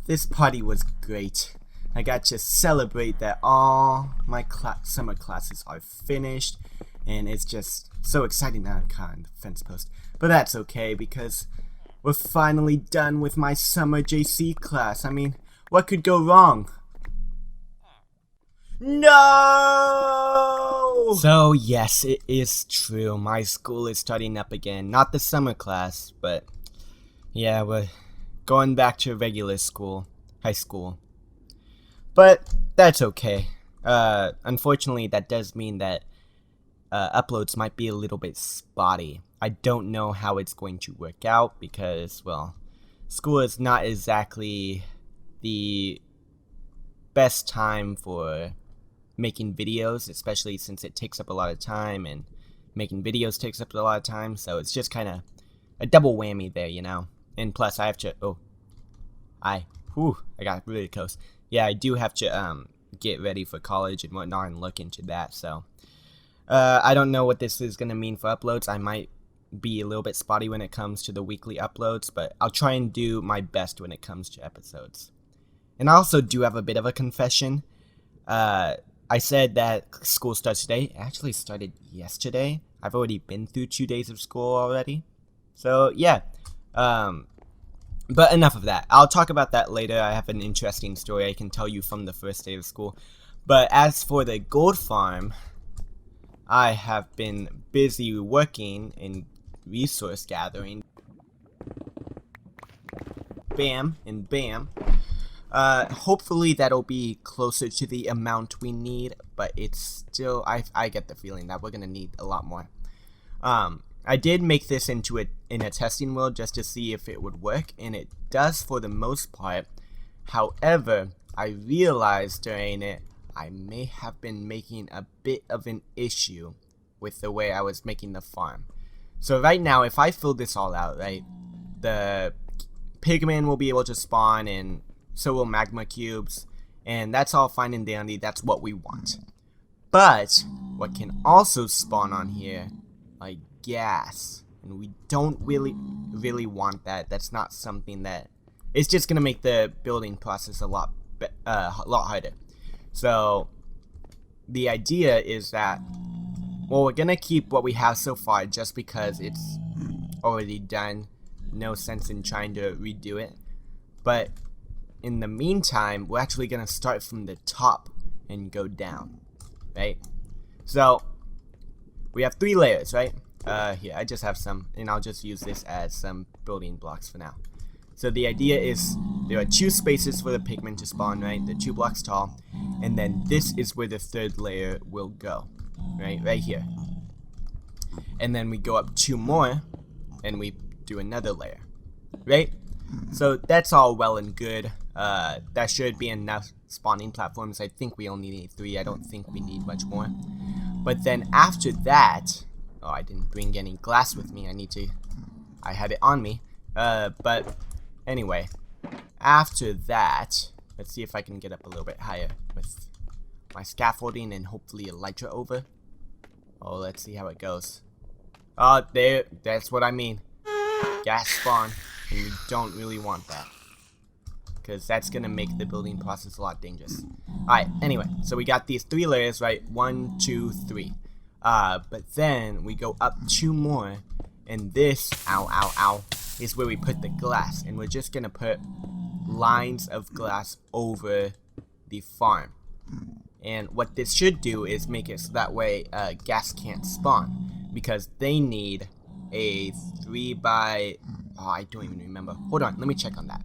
This party was great. I got to celebrate that all my summer classes are finished, and it's just so exciting now. I'm kind of fence post, but that's okay because we're finally done with my summer JC class. I mean, what could go wrong? No! So yes, it is true. My school is starting up again. Not the summer class, but yeah, we're going back to regular school, high school. But that's okay. Unfortunately, that does mean that uploads might be a little bit spotty. I don't know how it's going to work out because, well, school is not exactly the best time for making videos, especially since it takes up a lot of time, and making videos takes up a lot of time, so it's just kind of a double whammy there, you know? And plus, I have to, I got really close. Yeah, I do have to, get ready for college and whatnot and look into that, so. I don't know what this is going to mean for uploads. I might be a little bit spotty when it comes to the weekly uploads, but I'll try and do my best when it comes to episodes. And I also do have a bit of a confession. I said that school starts today. It actually started yesterday. I've already been through 2 days of school already. So, yeah. But enough of that. I'll talk about that later. I have an interesting story I can tell you from the first day of school. But as for the gold farm, I have been busy working in resource gathering. Bam and bam. Hopefully that'll be closer to the amount we need, but it's still, I get the feeling that we're gonna need a lot more. I did make this in a testing world just to see if it would work, and it does for the most part. However, I realized during it, I may have been making a bit of an issue with the way I was making the farm. So right now, if I fill this all out, right, the pigmen will be able to spawn, and so will magma cubes, and that's all fine and dandy. That's what we want. But what can also spawn on here, like gas, and we don't really want that. That's not something that, it's just gonna make the building process a lot harder. So the idea is that, well, we're gonna keep what we have so far just because it's already done. No sense in trying to redo it. But in the meantime, we're actually gonna start from the top and go down, right? So we have 3 layers, right? Here, I just have some, and I'll just use this as some building blocks for now. So the idea is there are 2 spaces for the pigmen to spawn, right? They're 2 blocks tall, and then this is where the 3rd layer will go, right here. And then we go up 2 more, and we do another layer, right? So that's all well and good. That should be enough spawning platforms. I think we only need 3. I don't think we need much more. But then after that, I didn't bring any glass with me. I had it on me. But anyway, after that, let's see if I can get up a little bit higher with my scaffolding and hopefully elytra over. Oh, let's see how it goes. Oh, that's what I mean. Gas spawn, and we don't really want that, because that's gonna make the building process a lot dangerous. Alright, anyway, so we got these 3 layers, right? 1, 2, 3. But then we go up 2 more, and this, is where we put the glass, and we're just gonna put lines of glass over the farm. And what this should do is make it so that way gas can't spawn, because they need a 3 by, I don't even remember. Hold on, let me check on that.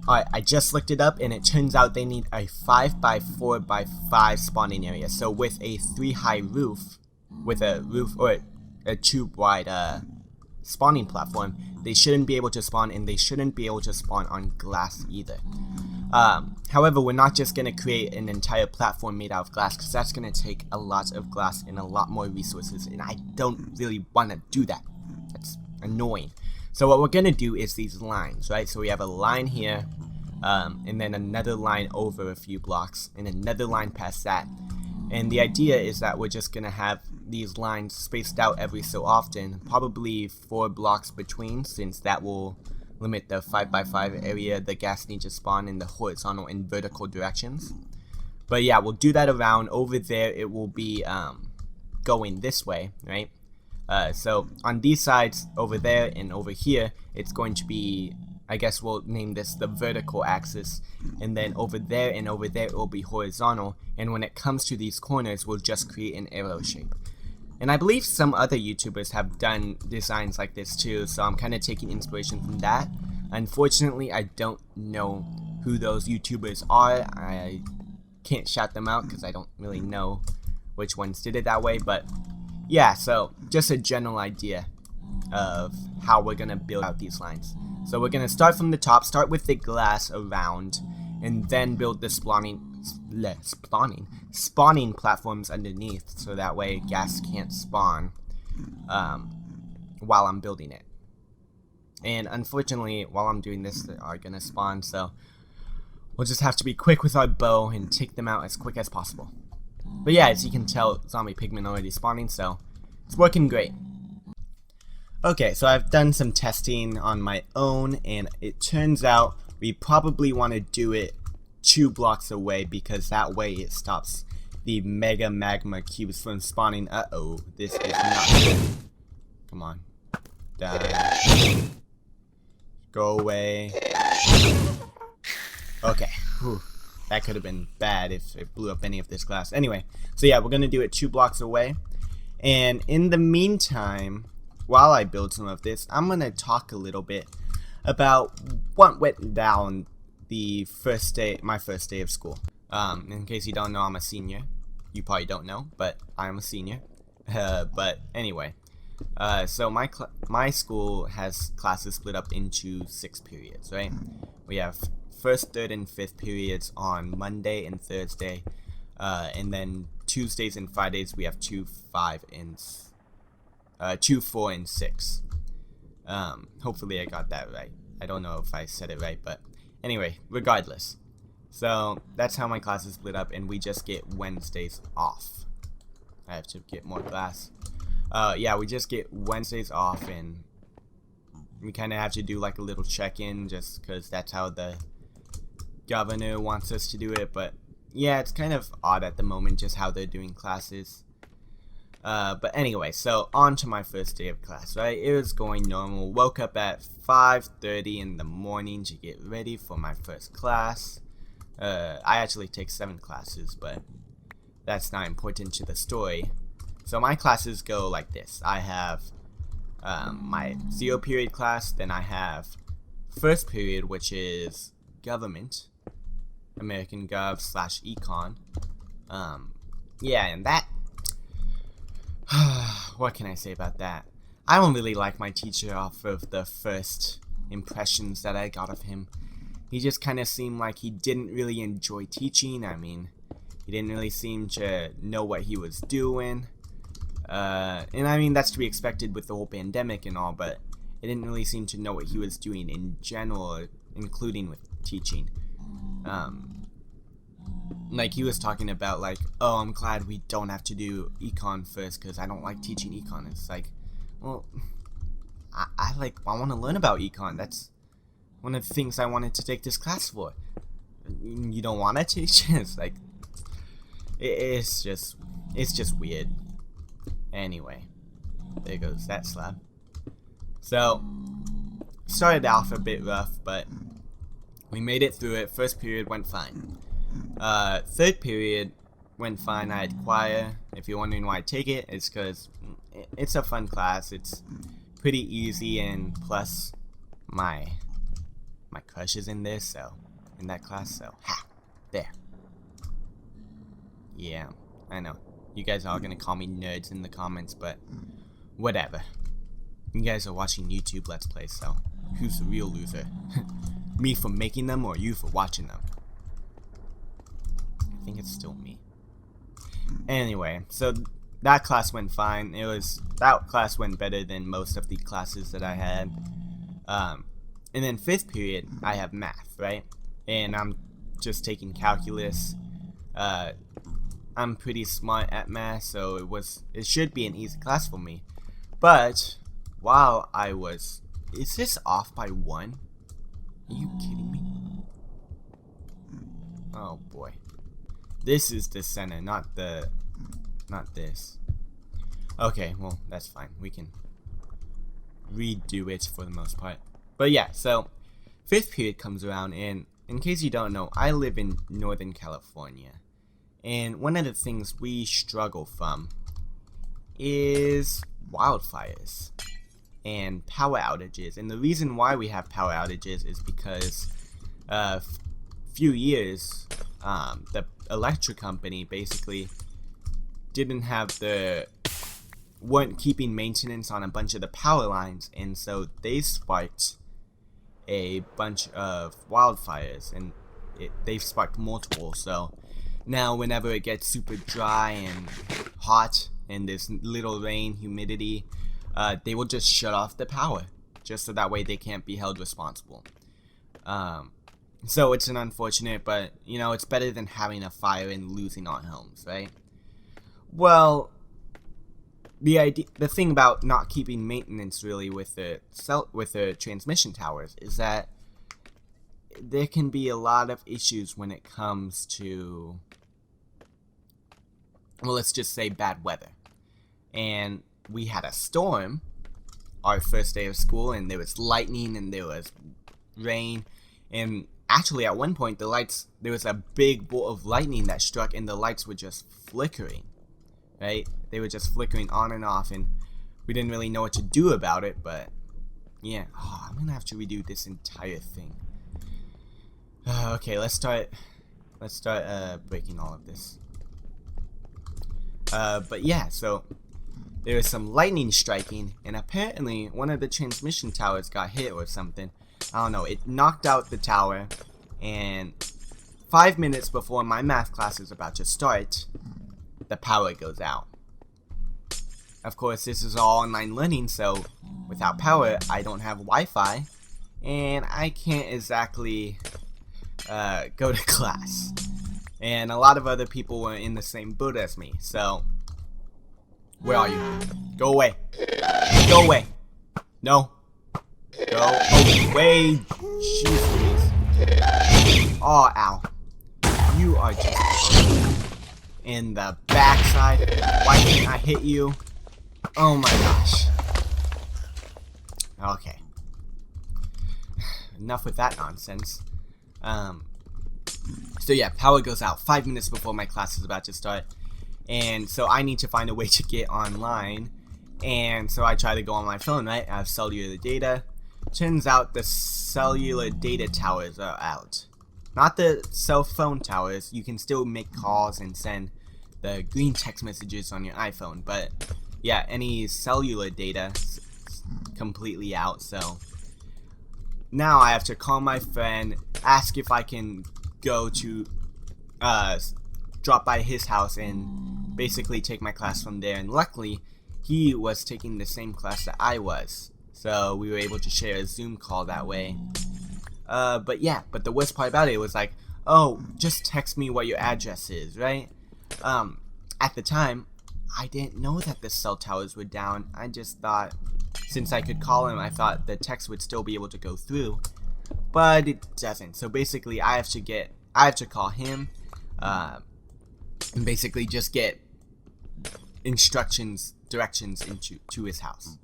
Alright, I just looked it up, and it turns out they need a 5 by 4 by 5 spawning area. So with a 3 high roof, with a roof or a tube wide spawning platform, they shouldn't be able to spawn, and they shouldn't be able to spawn on glass either. However, we're not just going to create an entire platform made out of glass, because that's going to take a lot of glass and a lot more resources, and I don't really want to do that. That's annoying. So what we're going to do is these lines, right? So we have a line here, and then another line over a few blocks, and another line past that. And the idea is that we're just going to have these lines spaced out every so often, probably 4 blocks between, since that will limit the 5x5 area the gas needs to spawn in the horizontal and vertical directions. But yeah, we'll do that around. Over there it will be going this way, right? So on these sides over there and over here, it's going to be, I guess we'll name this the vertical axis, and then over there and over there it will be horizontal, and when it comes to these corners we'll just create an arrow shape. And I believe some other YouTubers have done designs like this too, so I'm kind of taking inspiration from that. Unfortunately, I don't know who those YouTubers are. I can't shout them out because I don't really know which ones did it that way, but yeah, so just a general idea of how we're going to build out these lines. So we're going to start from the top, start with the glass around, and then build the spawning platforms underneath, so that way gas can't spawn while I'm building it. And unfortunately, while I'm doing this, they are going to spawn, so we'll just have to be quick with our bow and take them out as quick as possible. But yeah, as you can tell, zombie pigmen already spawning, so it's working great. Okay, so I've done some testing on my own, and it turns out we probably want to do it 2 blocks away, because that way it stops the mega magma cubes from spawning. Uh-oh, this is not good. Come on. Die. Go away. Okay. Whew. That could have been bad if it blew up any of this glass. Anyway, so yeah, we're going to do it 2 blocks away. And in the meantime, while I build some of this, I'm going to talk a little bit about what went down the first day, my first day of school. In case you don't know, I'm a senior. You probably don't know, but I'm a senior. But anyway, so my school has classes split up into 6 periods, right? We have first, third, and fifth periods on Monday and Thursday, and then Tuesdays and Fridays we have 2, 4, and 6. Hopefully I got that right. I don't know if I said it right, but anyway, regardless. So that's how my classes split up, and we just get Wednesdays off. I have to get more glass. Yeah, we just get Wednesdays off, and we kind of have to do like a little check-in, just because that's how the governor wants us to do it. But yeah, it's kind of odd at the moment just how they're doing classes. But anyway, so on to my first day of class, right? It was going normal. Woke up at 5:30 in the morning to get ready for my first class. I actually take 7 classes, but that's not important to the story. So my classes go like this. I have my 0 period class, then I have first period, which is government, American Gov / Econ. Yeah, and that, what can I say about that? I don't really like my teacher off of the first impressions that I got of him. He just kind of seemed like he didn't really enjoy teaching. I mean, he didn't really seem to know what he was doing. And I mean, that's to be expected with the whole pandemic and all, but it didn't really seem to know what he was doing in general, including with teaching. Like, he was talking about, like, oh, I'm glad we don't have to do econ first because I don't like teaching econ. It's like, well, I want to learn about econ. That's one of the things I wanted to take this class for. You don't want to teach? It's like, it's just weird. Anyway, there goes that slab. So, started off a bit rough, but we made it through it. First period went fine. Third period went fine. I had choir. If you're wondering why I take it, it's because it's a fun class. It's pretty easy, and plus my crush is in this, so in that class, so there. Yeah, I know. You guys are gonna call me nerds in the comments, but whatever. You guys are watching YouTube Let's Plays, so who's the real loser? Me for making them, or you for watching them? I think it's still me. Anyway, so that class went fine. That class went better than most of the classes that I had. And then fifth period, I have math, right? And I'm just taking calculus. I'm pretty smart at math, so it should be an easy class for me. But while is this off by 1? Are you kidding me? Oh boy. This is the center, not this. Okay, well, that's fine. We can redo it for the most part. But yeah, so 5th period comes around, and in case you don't know, I live in Northern California. And one of the things we struggle from is wildfires and power outages. And the reason why we have power outages is because few years the electric company basically weren't keeping maintenance on a bunch of the power lines, and so they sparked a bunch of wildfires, and they've sparked multiple. So now whenever it gets super dry and hot and there's little rain, humidity, they will just shut off the power just so that way they can't be held responsible. So it's an unfortunate, but you know, it's better than having a fire and losing our homes, right? Well, the thing about not keeping maintenance really with the transmission towers is that there can be a lot of issues when it comes to, well, let's just say bad weather. And we had a storm our first day of school, and there was lightning and there was rain, and actually at one point there was a big bolt of lightning that struck, and the lights were just flickering, right? They were just flickering on and off, and we didn't really know what to do about it. But yeah, I'm gonna have to redo this entire thing. Okay, let's start breaking all of this. But yeah, so there was some lightning striking, and apparently one of the transmission towers got hit or something. I don't know, it knocked out the tower, and 5 minutes before my math class is about to start, the power goes out. Of course, this is all online learning, so without power, I don't have Wi-Fi, and I can't exactly go to class. And a lot of other people were in the same boat as me, so where are you? Go away. Go away. No. Go away. Jeez. Oh, ow. You are just in the backside. Why can't I hit you? Oh my gosh. Okay. Enough with that nonsense. So yeah, power goes out 5 minutes before my class is about to start. And so I need to find a way to get online. And so I try to go on my phone, right? I have cellular data. Turns out the cellular data towers are out. Not the cell phone towers. You can still make calls and send the green text messages on your iPhone. But yeah, any cellular data is completely out. So now I have to call my friend, ask if I can go to drop by his house and basically take my class from there. And luckily, he was taking the same class that I was, so we were able to share a Zoom call that way. But yeah, but the worst part about it was like, oh, just text me what your address is, right? At the time, I didn't know that the cell towers were down. I just thought, since I could call him, I thought the text would still be able to go through, but it doesn't. So basically, I have to call him, and basically just get directions to his house,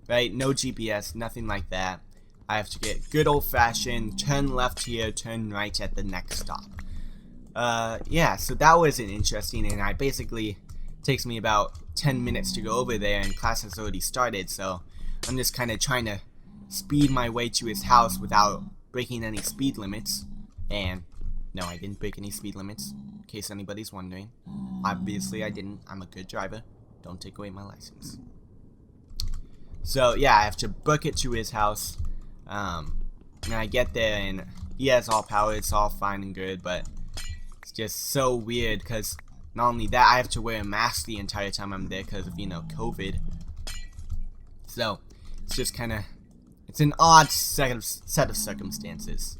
right? No GPS, nothing like that. I have to get good old-fashioned turn left here, turn right at the next stop. Yeah, so that wasn't interesting, and I basically takes me about 10 minutes to go over there, and class has already started, so I'm just kind of trying to speed my way to his house without breaking any speed limits. And no, I didn't break any speed limits, in case anybody's wondering. Obviously I didn't. I'm a good driver. Don't take away my license. So yeah, I have to book it to his house. And I get there and he has all power. It's all fine and good, but it's just so weird because not only that, I have to wear a mask the entire time I'm there because of, COVID. So it's just kind of, it's an odd set of circumstances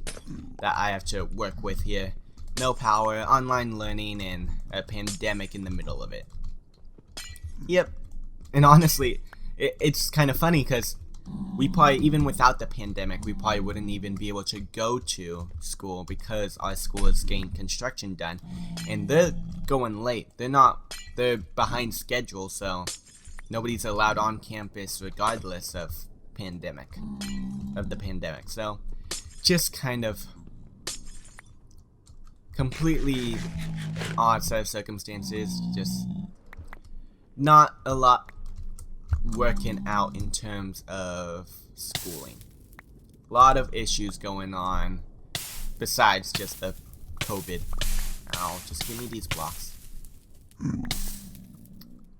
that I have to work with here. No power, online learning, and a pandemic in the middle of it. Yep. And honestly, it's kind of funny because we probably, even without the pandemic, we probably wouldn't even be able to go to school because our school is getting construction done, and they're going late. They're behind schedule, so nobody's allowed on campus regardless of the pandemic. So just kind of completely odd set of circumstances. Just not a lot working out in terms of schooling. A lot of issues going on besides just the COVID. Ow, just give me these blocks.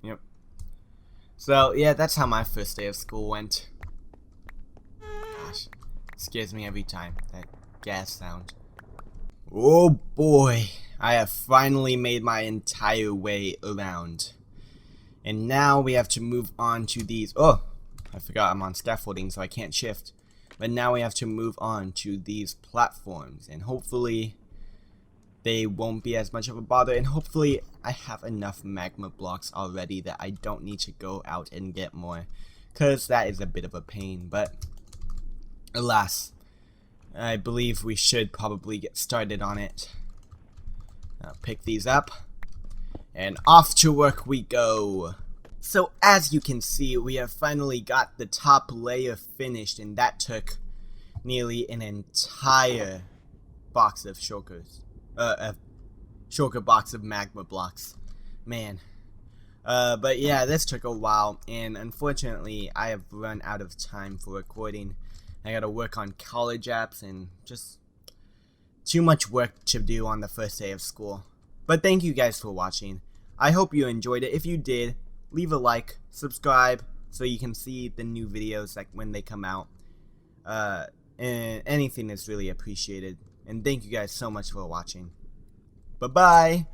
Yep. So yeah, that's how my first day of school went. Gosh, scares me every time, that gas sound. Oh boy, I have finally made my entire way around. And now we have to move on to these. Oh, I forgot I'm on scaffolding, so I can't shift. But now we have to move on to these platforms, and hopefully they won't be as much of a bother, and hopefully I have enough magma blocks already that I don't need to go out and get more, because that is a bit of a pain. But alas, I believe we should probably get started on it. I'll pick these up, and off to work we go. So as you can see, we have finally got the top layer finished, and that took nearly an entire box of shulkers. A shulker box of magma blocks. Man. But yeah, this took a while, and unfortunately I have run out of time for recording. I gotta work on college apps, and just too much work to do on the first day of school. But thank you guys for watching. I hope you enjoyed it. If you did, leave a like, subscribe, so you can see the new videos like when they come out. And anything is really appreciated. And thank you guys so much for watching. Bye-bye!